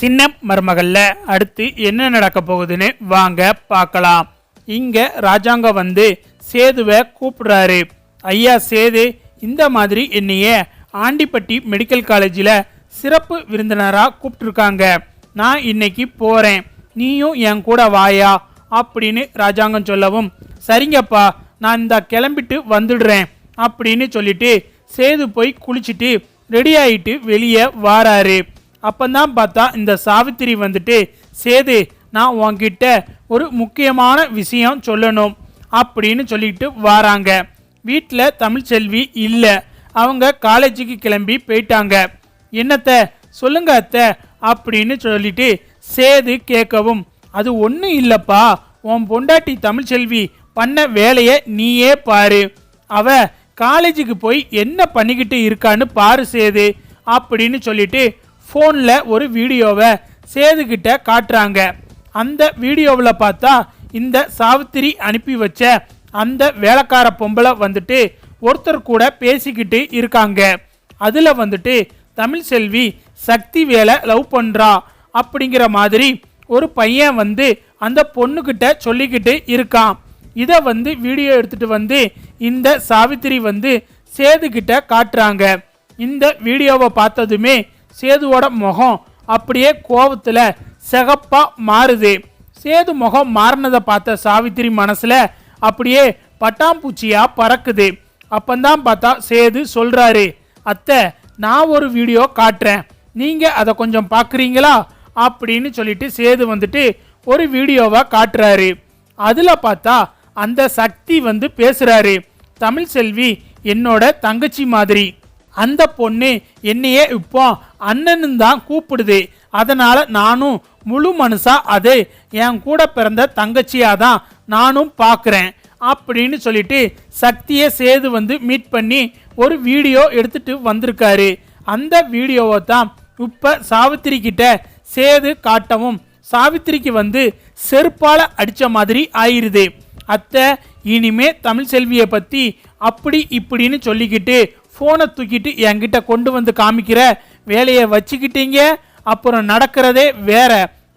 சின்ன மருமகள்ல அடுத்து என்ன நடக்க போகுதுன்னு வாங்க பார்க்கலாம். இங்க ராஜாங்கம் வந்து சேதுவை கூப்பிடுறாரு. ஐயா சேது, இந்த மாதிரி என்னைய ஆண்டிப்பட்டி மெடிக்கல் காலேஜில் சிறப்பு விருந்தினராக கூப்பிட்டுருக்காங்க. நான் இன்னைக்கு போகிறேன், நீயும் என் கூட வாயா அப்படின்னு ராஜாங்கம் சொல்லவும், சரிங்கப்பா நான் இந்த கிளம்பிட்டு வந்துடுறேன் அப்படின்னு சொல்லிட்டு சேது போய் குளிச்சுட்டு ரெடி ஆகிட்டு வெளியே வாராரு. அப்பந்தான் பார்த்தா இந்த சாவித்திரி வந்துட்டு, சேது நான் உன்கிட்ட ஒரு முக்கியமான விஷயம் சொல்லணும் அப்படின்னு சொல்லிட்டு வாராங்க. வீட்டில் தமிழ்ச்செல்வி இல்லை, அவங்க காலேஜுக்கு கிளம்பி போயிட்டாங்க. என்னத்த சொல்லுங்க அத்தை அப்படின்னு சொல்லிட்டு சேது கேட்கவும், அது ஒன்றும் இல்லைப்பா, உன் பொண்டாட்டி தமிழ்ச்செல்வி பண்ண வேலையை நீயே பாரு, அவ காலேஜுக்கு போய் என்ன பண்ணிக்கிட்டு இருக்கான்னு பாரு சேது அப்படின்னு சொல்லிட்டு ஃபோனில் ஒரு வீடியோவை சேதுக்கிட்ட காட்டுறாங்க. அந்த வீடியோவில் பார்த்தா இந்த சாவித்திரி அனுப்பி வச்ச அந்த வேலைக்கார பொம்பளை வந்துட்டு ஒருத்தர் கூட பேசிக்கிட்டு இருக்காங்க. அதில் வந்துட்டு தமிழ்செல்வி சக்தி வேலை லவ் பண்ணுறா அப்படிங்கிற மாதிரி ஒரு பையன் வந்து அந்த பொண்ணுக்கிட்ட சொல்லிக்கிட்டு இருக்கான். இதை வந்து வீடியோ எடுத்துகிட்டு வந்து இந்த சாவித்திரி வந்து சேதுக்கிட்ட காட்டுறாங்க. இந்த வீடியோவை பார்த்ததுமே சேதுவோட முகம் அப்படியே கோபத்தில் சிகப்பா மாறுது. சேது முகம் மாறினதை பார்த்த சாவித்திரி மனசுல அப்படியே பட்டாம்பூச்சியா பறக்குது. அப்பந்தான் பார்த்தா சேது சொல்றாரு, அத்தை நான் ஒரு வீடியோ காட்டுறேன், நீங்க அதை கொஞ்சம் பார்க்குறீங்களா அப்படின்னு சொல்லிட்டு சேது வந்துட்டு ஒரு வீடியோவை காட்டுறாரு. அதுல பார்த்தா அந்த சக்தி வந்து பேசுறாரு, தமிழ்செல்வி என்னோட தங்கச்சி மாதிரி, அந்த பொண்ணு என்னையே இப்போ அண்ணனு தான் கூப்பிடுது, அதனால நானும் முழு மனுஷா அது என் கூட பிறந்த தங்கச்சியா தான் நானும் பார்க்குறேன் அப்படின்னு சொல்லிட்டு சக்தியை சேது வந்து மீட் பண்ணி ஒரு வீடியோ எடுத்துட்டு வந்திருக்காரு. அந்த வீடியோவை தான் இப்போ சாவித்திரி கிட்ட சேது காட்டவும் சாவித்திரிக்கு வந்து செருப்பால அடிச்ச மாதிரி ஆயிருது. அத்தை இனிமே தமிழ்செல்வியை பற்றி அப்படி இப்படின்னு சொல்லிக்கிட்டு ஃபோனை தூக்கிட்டு என்கிட்ட கொண்டு வந்து காமிக்கிற வேலையை வச்சுக்கிட்டீங்க, அப்புறம் நடக்கிறதே வேற,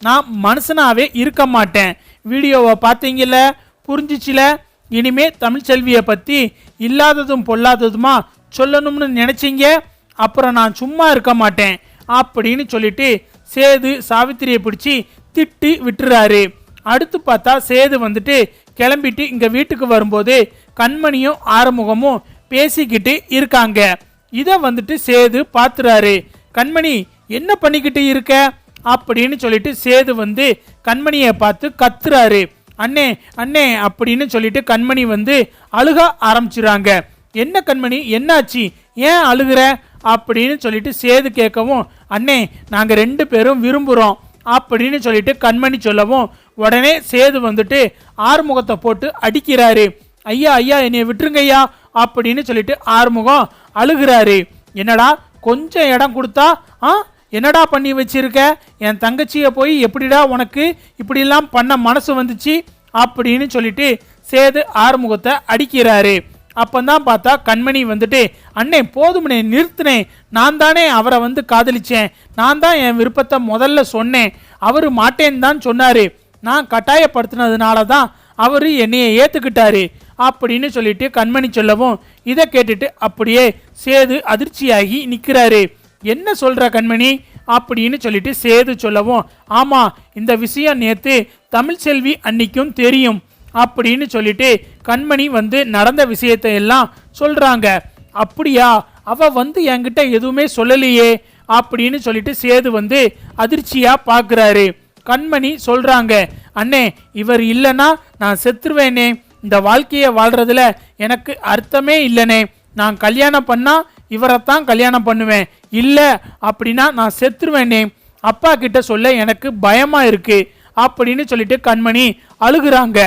நான் மனுஷனாவே இருக்க மாட்டேன். வீடியோவை பார்த்தீங்கல்ல, புரிஞ்சிச்சில, இனிமே தமிழ்செல்வியை பற்றி இல்லாததும் பொல்லாததுமா சொல்லணும்னு நினச்சிங்க, அப்புறம் நான் சும்மா இருக்க மாட்டேன் அப்படின்னு சொல்லிட்டு சேது சாவித்திரியை பிடிச்சி திட்டி விட்டுறாரு. அடுத்து பார்த்தா சேது வந்துட்டு கிளம்பிட்டு இங்கே வீட்டுக்கு வரும்போது கண்மணியும் ஆறுமுகமும் பேசிக்கிட்டு இருக்காங்க. இதை வந்துட்டு சேது பார்த்துறாரு. கண்மணி என்ன பண்ணிக்கிட்டு இருக்க அப்படின்னு சொல்லிட்டு சேது வந்து கண்மணியை பார்த்து கத்துறாரு. அண்ணே அண்ணே அப்படின்னு சொல்லிட்டு கண்மணி வந்து அழுக ஆரம்பிச்சுறாங்க. என்ன கண்மணி என்னாச்சு, ஏன் அழுகிற அப்படின்னு சொல்லிட்டு சேது கேட்கவும், அண்ணே நாங்கள் 2 பேரும் விரும்புகிறோம் அப்படின்னு சொல்லிட்டு கண்மணி சொல்லவும் உடனே சேது வந்துட்டு ஆறுமுகத்தை போட்டு அடிக்கிறாரு. ஐயா ஐயா என்னைய விட்டுருங்க ஐயா அப்படின்னு சொல்லிட்டு ஆறுமுகம் அழுகிறாரு. என்னடா கொஞ்சம் இடம் கொடுத்தா என்னடா பண்ணி வச்சிருக்க, என் தங்கச்சியை போய் எப்படிடா உனக்கு இப்படிலாம் பண்ண மனசு வந்துச்சு அப்படின்னு சொல்லிட்டு சேது ஆறுமுகத்தை அடிக்கிறாரு. அப்பந்தான் பார்த்தா கண்மணி வந்துட்டு, அண்ணே போதுமனே நிறுத்தினேன், நான் தானே அவரை வந்து காதலிச்சேன், நான் தான் என் விருப்பத்தை முதல்ல சொன்னேன், அவரு மாட்டேன்னு தான் சொன்னாரு, நான் கட்டாயப்படுத்தினதுனால தான் அவரு என்னைய ஏத்துக்கிட்டாரு அப்படின்னு சொல்லிட்டு கண்மணி சொல்லவும் இதை கேட்டுட்டு அப்படியே சேது அதிர்ச்சியாகி நிற்கிறாரு. என்ன சொல்ற கண்மணி அப்படின்னு சொல்லிட்டு சேது சொல்லவும், ஆமா இந்த விஷயம் நேத்து தமிழ்செல்வி அன்னைக்கும் தெரியும் அப்படின்னு சொல்லிட்டு கண்மணி வந்து நடந்த விஷயத்தை எல்லாம் சொல்றாங்க. அப்படியா, அவ வந்து என்கிட்ட எதுவுமே சொல்லலையே அப்படின்னு சொல்லிட்டு சேது வந்து அதிர்ச்சியா பார்க்குறாரு. கண்மணி சொல்றாங்க, அண்ணே இவர் இல்லைன்னா நான் செத்துருவேனே, இந்த வாழ்க்கையை வாழ்றதுல எனக்கு அர்த்தமே இல்லைனே, நான் கல்யாணம் பண்ணா இவரைத்தான் கல்யாணம் பண்ணுவேன், இல்லை அப்படின்னா நான் செத்துருவேனே, அப்பா கிட்ட சொல்ல எனக்கு பயமா இருக்கு அப்படின்னு சொல்லிட்டு கண்மணி அழுகுறாங்க.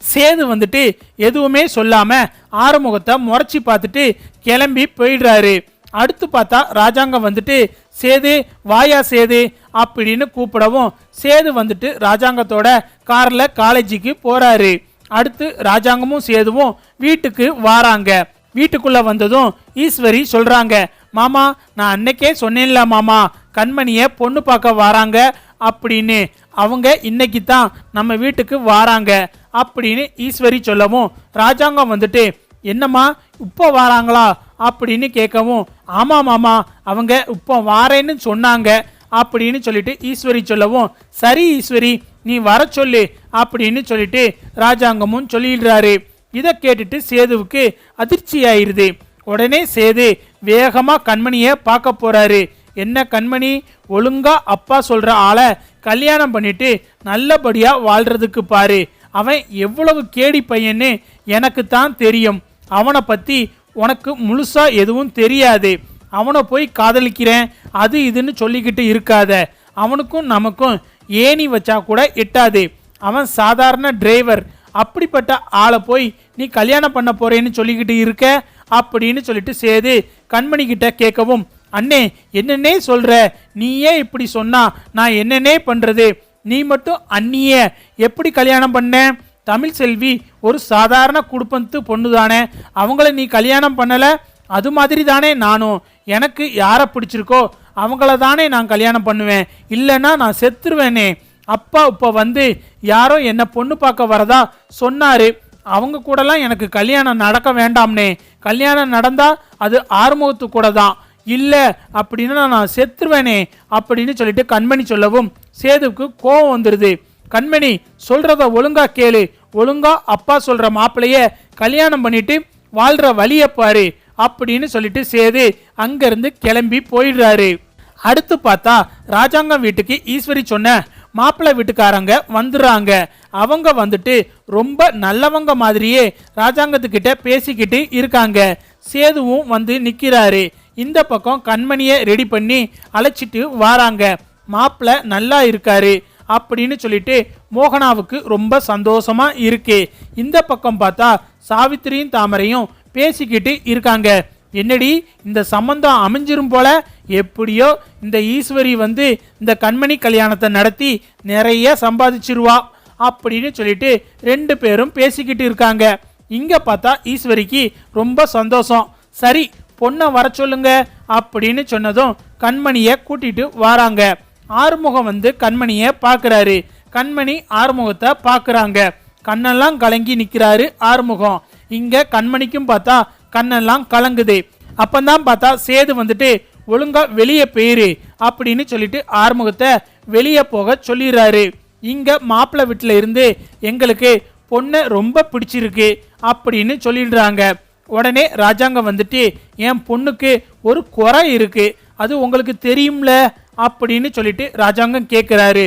சேது வந்துட்டு எதுவுமே சொல்லாம ஆறுமுகத்தை முறைச்சி பார்த்துட்டு கிளம்பி போயிடுறாரு. அடுத்து பார்த்தா ராஜாங்கம் வந்துட்டு, சேது வாயா சேது அப்படின்னு கூப்பிடவும் சேது வந்துட்டு ராஜாங்கத்தோட கார்ல காலேஜுக்கு போறாரு. அடுத்து ராஜாங்கமும் சேதுவும் வீட்டுக்கு வாராங்க. வீட்டுக்குள்ள வந்ததும் ஈஸ்வரி சொல்றாங்க, மாமா நான் அன்னைக்கே சொன்னேன்ல மாமா, கண்மணியை பொண்ணு பார்க்க வராங்க அப்படின்னு. அவங்க இன்னைக்கு தான் நம்ம வீட்டுக்கு வராங்க அப்படின்னு ஈஸ்வரி சொல்லவும் ராஜாங்கம் வந்துட்டு என்னம்மா இப்போ வராங்களா அப்படின்னு கேட்கவும் ஆமா மாமா அவங்க இப்போ வாரேன்னு சொன்னாங்க அப்படின்னு சொல்லிட்டு ஈஸ்வரி சொல்லவும் சரி ஈஸ்வரி நீ வர சொல்லு அப்படின்னு சொல்லிட்டு ராஜாங்கமும் சொல்லிடுறாரு. இதை கேட்டுட்டு சேதுவுக்கு அதிர்ச்சி ஆயிருது. உடனே சேது வேகமா கண்மணியை பார்க்க போறாரு. என்ன கண்மணி, ஒழுங்கா அப்பா சொல்ற ஆளை கல்யாணம் பண்ணிட்டு நல்லபடியா வாழ்றதுக்கு பாரு. அவன் எவ்வளவு கேடி பையன்னு எனக்கு தான் தெரியும். அவனை பத்தி உனக்கு முழுசா எதுவும் தெரியாது. அவனை போய் காதலிக்கிறேன் அது இதுன்னு சொல்லிக்கிட்டு இருக்காத. அவனுக்கும் நமக்கும் ஏணி வச்சா கூட எட்டாது. அவன் சாதாரண டிரைவர். அப்படிப்பட்ட ஆளை போய் நீ கல்யாணம் பண்ண போறேன்னு சொல்லிக்கிட்டு இருக்க அப்படின்னு சொல்லிட்டு சேது கண்மணி கிட்ட கேட்கவும் அண்ணே என்னன்னே சொல்ற, நீயே இப்படி சொன்னா நான் என்னன்னே பண்றது? நீ மட்டும் அண்ணிய எப்படி கல்யாணம் பண்ண? தமிழ் செல்வி ஒரு சாதாரண குடும்பத்து பொண்ணு தானே, அவங்கள நீ கல்யாணம் பண்ணல? அது மாதிரி தானே நானும். எனக்கு யாரை பிடிச்சிருக்கோ அவங்கள தானே நான் கல்யாணம் பண்ணுவேன், இல்லைன்னா நான் செத்துருவேனே. அப்பா இப்போ வந்து யாரோ என்னை பொண்ணு பார்க்க வரதா சொன்னாரு. அவங்க கூடலாம் எனக்கு கல்யாணம் நடக்க வேண்டாம்னே. கல்யாணம் நடந்தா அது ஆறுமுகத்து கூட தான், இல்லை அப்படின்னா நான் செத்துருவேனே அப்படின்னு சொல்லிட்டு கண்மணி சொல்லவும் சேதுவுக்கு கோவம் வந்துடுது. கண்மணி சொல்றத ஒழுங்கா கேளு. ஒழுங்கா அப்பா சொல்ற மாப்பிளைய கல்யாணம் பண்ணிட்டு வாழ்ற வழிய பாரு அப்படின்னு சொல்லிட்டு சேது அங்கிருந்து கிளம்பி போயிடுறாரு. அடுத்து பார்த்தா ராஜாங்கம் வீட்டுக்கு ஈஸ்வரி சொன்ன மாப்பிள்ளை வீட்டுக்காரங்க வந்துடுறாங்க. அவங்க வந்துட்டு ரொம்ப நல்லவங்க மாதிரியே ராஜாங்கத்துக்கிட்ட பேசிக்கிட்டு இருக்காங்க. சேதுவும் வந்து நிக்கிறாரு. இந்த பக்கம் கண்மணியை ரெடி பண்ணி அழைச்சிட்டு வாராங்க. மாப்பிள்ளை நல்லா இருக்காரு அப்படின்னு சொல்லிட்டு மோகனாவுக்கு ரொம்ப சந்தோஷமா இருக்கு. இந்த பக்கம் பார்த்தா சாவித்திரியும் தாமரையும் பேசிக்கிட்டு இருக்காங்க. என்னடி இந்த சம்பந்தம் அமைஞ்சிரும் போல, எப்படியோ இந்த ஈஸ்வரி வந்து இந்த கண்மணி கல்யாணத்தை நடத்தி நிறைய சம்பாதிச்சிருவா அப்படின்னு சொல்லிட்டு ரெண்டு பேரும் பேசிக்கிட்டு இருக்காங்க. இங்க பார்த்தா ஈஸ்வரிக்கு ரொம்ப சந்தோஷம். சரி பொண்ணை வர சொல்லுங்க அப்படின்னு சொன்னதும் கண்மணியை கூட்டிட்டு வராங்க. ஆறுமுகம் வந்து கண்மணியை பார்க்குறாரு. கண்மணி ஆறுமுகத்தை பார்க்குறாங்க. கண்ணெல்லாம் கலங்கி நிற்கிறாரு ஆறுமுகம். இங்க கண்மணிக்கும் பார்த்தா கண்ணெல்லாம் கலங்குது. அப்பந்தான் பார்த்தா சேது வந்துட்டு ஒழுங்கா வெளியே போயிரு அப்படின்னு சொல்லிட்டு ஆறுமுகத்தை வெளியே போக சொல்லிடுறாரு. இங்க மாப்பிள்ளை வீட்டில் இருந்து எங்களுக்கு பொண்ணை ரொம்ப பிடிச்சிருக்கு அப்படின்னு சொல்லிடுறாங்க. உடனே ராஜாங்கம் வந்துட்டு என் பொண்ணுக்கு ஒரு குறை இருக்கு, அது உங்களுக்கு தெரியும்ல அப்படின்னு சொல்லிட்டு ராஜாங்கம் கேட்குறாரு.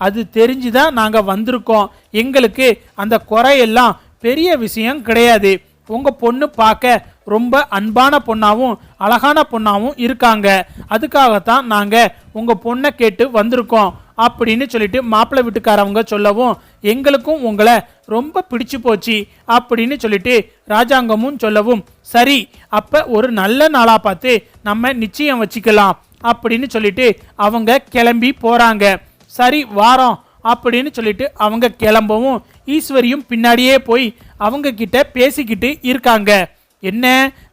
அது தெரிஞ்சுதான் நாங்க வந்திருக்கோம். எங்களுக்கு அந்த குறையெல்லாம் பெரிய விஷயம் கிடையாது. உங்க பொண்ணு பார்க்க ரொம்ப அன்பான பொண்ணாவும் அழகான பொண்ணாவும் இருக்காங்க. அதுக்காகத்தான் நாங்க உங்க பொண்ணை கேட்டு வந்திருக்கோம் அப்படின்னு சொல்லிட்டு மாப்பிள்ளை வீட்டுக்காரவங்க சொல்லவும் எங்களுக்கும் உங்களை ரொம்ப பிடிச்சு போச்சு அப்படின்னு சொல்லிட்டு ராஜாங்கமும் சொல்லவும் சரி அப்ப ஒரு நல்ல நாளா பார்த்து நம்ம நிச்சயம் வச்சுக்கலாம் அப்படின்னு சொல்லிட்டு அவங்க கிளம்பி போறாங்க. சரி வாரோம் அப்படின்னு சொல்லிட்டு அவங்க கிளம்பவும் ஈஸ்வரியும் பின்னாடியே போய் அவங்க கிட்ட பேசிக்கிட்டு இருக்காங்க. என்ன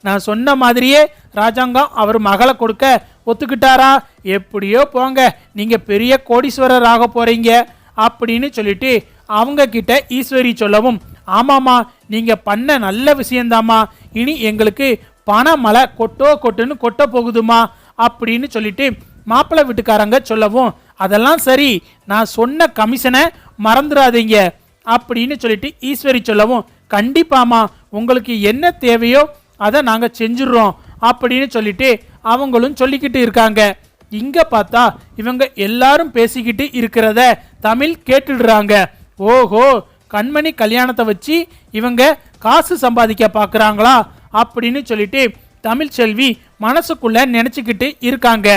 நான் சொன்ன மாதிரியே ராஜாங்கம் அவர் மகளை கொடுக்க ஒத்துக்கிட்டாரா? எப்படியோ போங்க, நீங்க பெரிய கோடீஸ்வரர் ஆக போறீங்க அப்படின்னு சொல்லிட்டு அவங்க கிட்ட ஈஸ்வரி சொல்லவும் ஆமாமா நீங்க பண்ண நல்ல விஷயந்தாமா, இனி எங்களுக்கு பண மழை கொட்டுன்னு கொட்ட போகுதுமா அப்படின்னு சொல்லிட்டு மாப்பிள்ளை வீட்டுக்காரங்க சொல்லவும் அதெல்லாம் சரி, நான் சொன்ன கமிஷனை மறந்துடாதீங்க அப்படின்னு சொல்லிட்டு ஈஸ்வரி சொல்லவும் கண்டிப்பாமா உங்களுக்கு என்ன தேவையோ அதை நாங்க செஞ்சிடறோம் அப்படின்னு சொல்லிட்டு அவங்களும் சொல்லிக்கிட்டு இருக்காங்க. இங்க பார்த்தா இவங்க எல்லாரும் பேசிக்கிட்டு இருக்கிறத தமிழ் கேட்டுடுறாங்க. ஓஹோ கண்மணி கல்யாணத்தை வச்சு இவங்க காசு சம்பாதிக்க பாக்குறாங்களா அப்படின்னு சொல்லிட்டு தமிழ் செல்வி மனசுக்குள்ள நினைச்சுக்கிட்டு இருக்காங்க.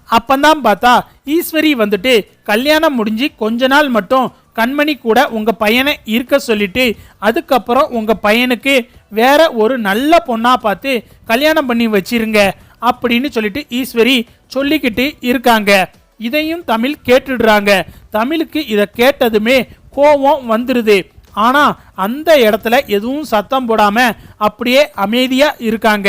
அப்பந்தான் பார்த்தா ஈஸ்வரி வந்துட்டு கல்யாணம் முடிஞ்சு கொஞ்ச நாள் மட்டும் கண்மணி கூட உங்க பையனை இருக்க சொல்லிட்டு அதுக்கப்புறம் உங்க பையனுக்கு வேற ஒரு நல்ல பொண்ணா பார்த்து கல்யாணம் பண்ணி வச்சிருங்க அப்படின்னு சொல்லிட்டு ஈஸ்வரி சொல்லிக்கிட்டு இருக்காங்க. இதையும் தமிழ் கேட்டுடுறாங்க. தமிழுக்கு இதை கேட்டதுமே கோபம் வந்துருது. ஆனா அந்த இடத்துல எதுவும் சத்தம் போடாம அப்படியே அமைதியா இருக்காங்க.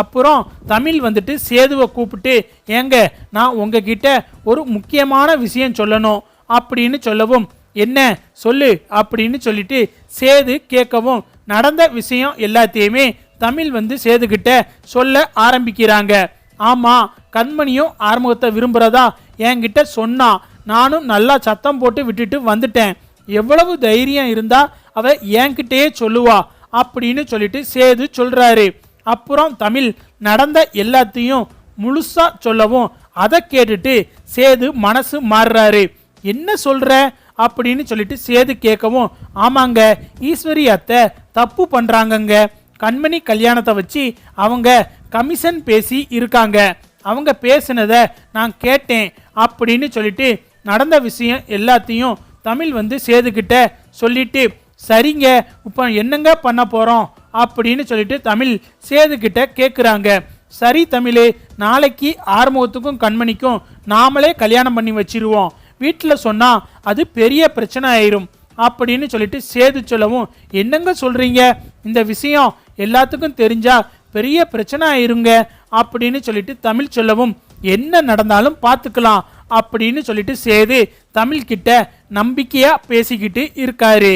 அப்புறம் தமிழ் வந்துட்டு சேதுவை கூப்பிட்டு, ஏங்க நான் உங்ககிட்ட ஒரு முக்கியமான விஷயம் சொல்லணும் அப்படின்னு சொல்லவும், என்ன சொல்லு அப்படின்னு சொல்லிட்டு சேது கேட்கவும், நடந்த விஷயம் எல்லாத்தையுமே தமிழ் வந்து சேதுகிட்ட சொல்ல ஆரம்பிக்கிறாங்க. ஆமா, கண்மணியும் ஆறுமுகத்தை விரும்புறதா என்கிட்ட சொன்னா, நானும் நல்லா சத்தம் போட்டு விட்டுட்டு வந்துட்டேன். எவ்வளவு தைரியம் இருந்தா அவ என்கிட்டயே சொல்லுவா அப்படின்னு சொல்லிட்டு சேது சொல்றாரு. அப்புறம் தமிழ் நடந்த எல்லாத்தையும் முழுசா சொல்லவும், அதை கேட்டுட்டு சேது மனசு மாறுறாரு. என்ன சொல்ற அப்படின்னு சொல்லிட்டு சேது கேட்கவும், ஆமாங்க, ஈஸ்வரி அத்தை தப்பு பண்றாங்கங்க. கண்மணி கல்யாணத்தை வச்சு அவங்க கமிஷன் பேசி இருக்காங்க. அவங்க பேசினதை நான் கேட்டேன் அப்படின்னு சொல்லிட்டு நடந்த விஷயம் எல்லாத்தையும் தமிழ் வந்து சேதுக்கிட்ட சொல்லிட்டு, சரிங்க இப்போ என்னங்க பண்ண போகிறோம் அப்படின்னு சொல்லிட்டு தமிழ் சேதுக்கிட்ட கேட்குறாங்க. சரி தமிழே, நாளைக்கு ஆறுமுகத்துக்கும் கண்மணிக்கும் நாமளே கல்யாணம் பண்ணி வச்சிருவோம். வீட்டில் சொன்னால் அது பெரிய பிரச்சனை ஆயிரும் அப்படின்னு சொல்லிட்டு சேது சொல்லவும், என்னங்க சொல்கிறீங்க, இந்த விஷயம் எல்லாத்துக்கும் தெரிஞ்சா பெரிய பிரச்சனை ஆயிருங்க அப்படின்னு சொல்லிட்டு தமிழ் சொல்லவும், என்ன நடந்தாலும் பார்த்துக்கலாம் அப்படின்னு சொல்லிட்டு சேது தமிழ்கிட்ட நம்பிக்கையாக பேசிக்கிட்டு இருக்காரு.